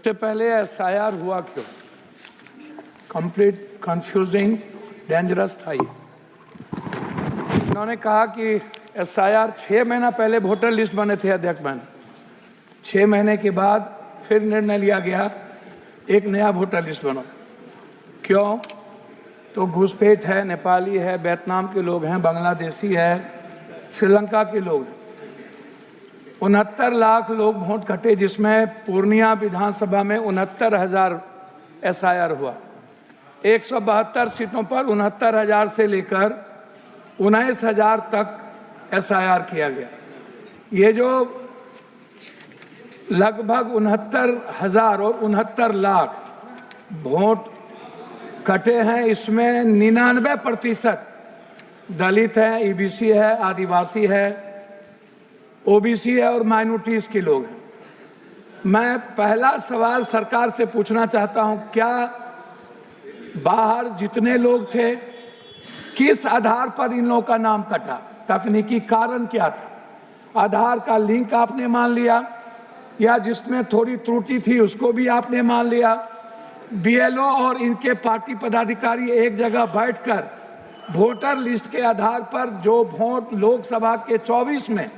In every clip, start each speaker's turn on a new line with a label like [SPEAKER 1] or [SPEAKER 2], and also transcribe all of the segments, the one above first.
[SPEAKER 1] सबसे पहले एसआईआर हुआ क्यों? कंप्लीट कंफ्यूजिंग डेंजरस था ये। उन्होंने कहा कि एसआईआर 6 महीना पहले वोटर लिस्ट बने थे अध्यक्ष बहन, 6 महीने के बाद फिर निर्णय लिया गया एक नया वोटर लिस्ट बनो। क्यों? तो घुसपैठ है, नेपाली है, वियतनाम के लोग हैं, बांग्लादेशी है, श्रीलंका के लोग हैं। 69 लाख लोग वोट कटे, जिसमें पूर्णिया विधानसभा में 69,000 एसआईआर हुआ। 172 सीटों पर 69,000 से लेकर 19,000 तक एसआईआर किया गया। ये जो लगभग 69,000 और 69 लाख वोट कटे हैं, इसमें 99% दलित है, ईबीसी है, आदिवासी है, ओबीसी है और माइनॉरिटीज के लोग हैं। मैं पहला सवाल सरकार से पूछना चाहता हूं, क्या बाहर जितने लोग थे किस आधार पर इन लोगों का नाम कटा? तकनीकी कारण क्या था? आधार का लिंक आपने मान लिया या जिसमें थोड़ी त्रुटि थी उसको भी आपने मान लिया? बीएलओ और इनके पार्टी पदाधिकारी एक जगह बैठकर वोटर लिस्ट के आधार पर जो वोट लोकसभा के 24 में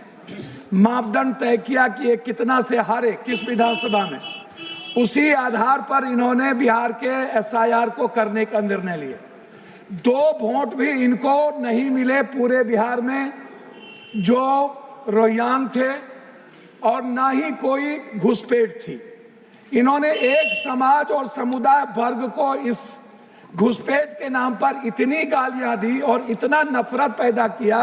[SPEAKER 1] मापदंड तय किया कि ये कितना से हारे किस विधानसभा में, उसी आधार पर इन्होंने बिहार के एसआईआर को करने का निर्णय लिया। 2 वोट भी इनको नहीं मिले पूरे बिहार में जो रोहिंग्या थे, और ना ही कोई घुसपैठ थी। इन्होंने एक समाज और समुदाय वर्ग को इस घुसपैठ के नाम पर इतनी गालियां दी और इतना नफरत पैदा किया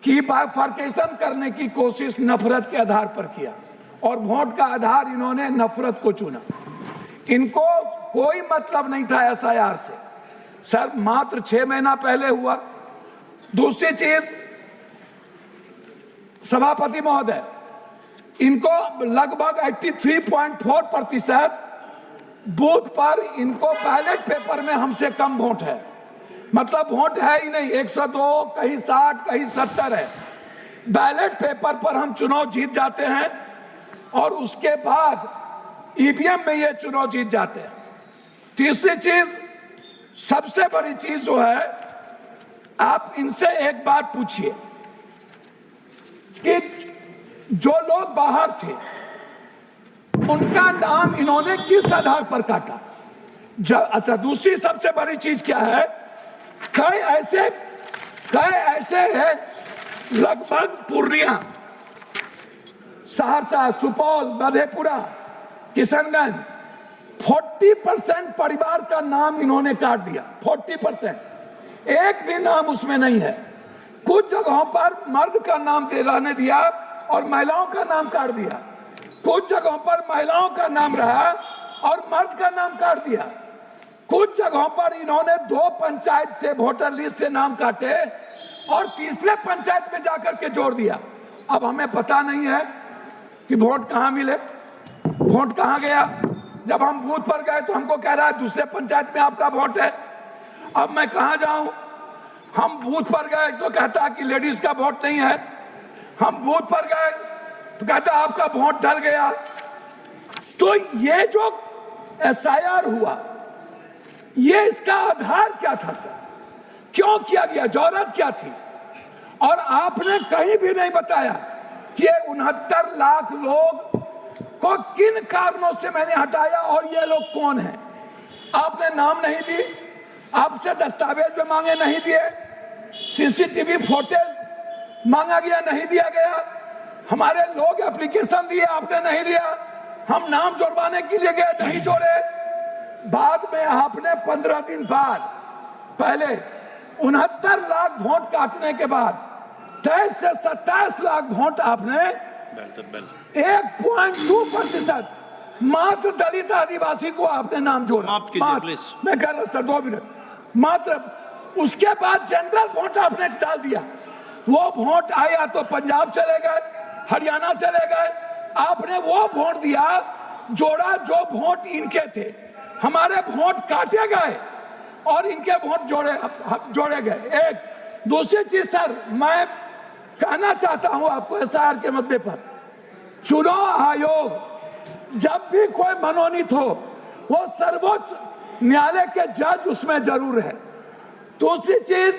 [SPEAKER 1] कि बाइफर्केशन करने की कोशिश नफरत के आधार पर किया और वोट का आधार इन्होंने नफरत को चुना। इनको कोई मतलब नहीं था एसआईआर से। सर, मात्र 6 महीना पहले हुआ। दूसरी चीज, सभापति महोदय, इनको लगभग 83.4% बूथ पर इनको बैलेट पेपर में हमसे कम वोट है। मतलब वोट है ही नहीं, 102, कहीं 60, कहीं 70 है। बैलेट पेपर पर हम चुनाव जीत जाते हैं और उसके बाद ईवीएम में ये चुनाव जीत जाते हैं। तीसरी चीज, सबसे बड़ी चीज जो है, आप इनसे एक बात पूछिए कि जो लोग बाहर थे उनका नाम इन्होंने किस आधार पर काटा? अच्छा, दूसरी सबसे बड़ी चीज क्या है, कई ऐसे हैं, लगभग पूर्णिया, सहरसा, सुपौल, मधेपुरा, किशनगंज, 40% परिवार का नाम इन्होंने काट दिया। 40%, एक भी नाम उसमें नहीं है। कुछ जगहों पर मर्द का नाम रहने दिया और महिलाओं का नाम काट दिया। कुछ जगहों पर महिलाओं का नाम रहा और मर्द का नाम काट दिया। कुछ जगहों पर इन्होंने 2 पंचायत से वोटर लिस्ट से नाम काटे और तीसरे पंचायत में जाकर के जोड़ दिया। अब हमें पता नहीं है कि वोट कहां मिले, वोट कहां गया। जब हम बूथ पर गए तो हमको कह रहा है दूसरे पंचायत में आपका वोट है। अब मैं कहां जाऊं? हम बूथ पर गए तो कहता है कि लेडीज का वोट नहीं है। हम बूथ पर गए तो कहता है आपका वोट डल गया। तो ये जो एसआईआर हुआ, ये इसका आधार क्या था सर? क्यों किया गया? जरूरत क्या थी? और आपने कहीं भी नहीं बताया कि 69 लाख लोग को किन कारणों से मैंने हटाया और ये लोग कौन हैं। आपने नाम नहीं दी, आपसे दस्तावेज में मांगे नहीं दिए, सीसीटीवी फुटेज मांगा गया नहीं दिया गया, हमारे लोग एप्लीकेशन दिए आपने नहीं लिया, हम नाम जोड़वाने के लिए गए नहीं जोड़े। बाद में आपने 15 दिन बाद, पहले 69 लाख वोट काटने के बाद 23 से 27 लाख वोट आपने 1.2% मात्र दलित आदिवासी को आपने नाम जोड़ा। मैं कह रहा सर 2 मिनट मात्र। उसके बाद जनरल वोट आपने डाल दिया। वो वोट आया तो पंजाब से ले गए, हरियाणा से ले गए। आपने वो वोट दिया जोड़ा जो वोट इनके थे। हमारे वोट काटे गए और इनके वोट जोड़े गए। एक दूसरी चीज सर, मैं कहना चाहता हूं आपको एसआईआर के मुद्दे पर, चुनाव आयोग जब भी कोई मनोनीत हो वो सर्वोच्च न्यायालय के जज उसमें जरूर है। दूसरी चीज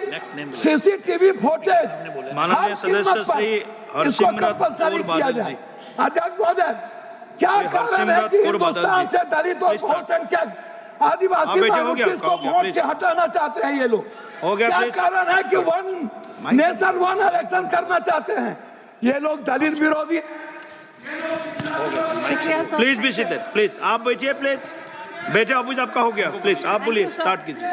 [SPEAKER 1] सीसीटीवी फुटेज
[SPEAKER 2] माननीय सदस्य श्री हरसिमरत कौर बादल जी।
[SPEAKER 1] अध्यक्ष महोदय, क्या कारण है कि हिंदुस्तान से दलित और बहुसंख्यक आदिवासी माइनॉरिटीज को वोट से हटाना चाहते हैं ये लोग? क्या कारण है कि वन नेशन वन इलेक्शन करना चाहते हैं ये लोग? दलित विरोधी।
[SPEAKER 2] प्लीज बी सीटेड, प्लीज आप बैठिए, प्लीज बैठे। ऑफिस आपका हो गया, प्लीज आप बोलिए, स्टार्ट कीजिए।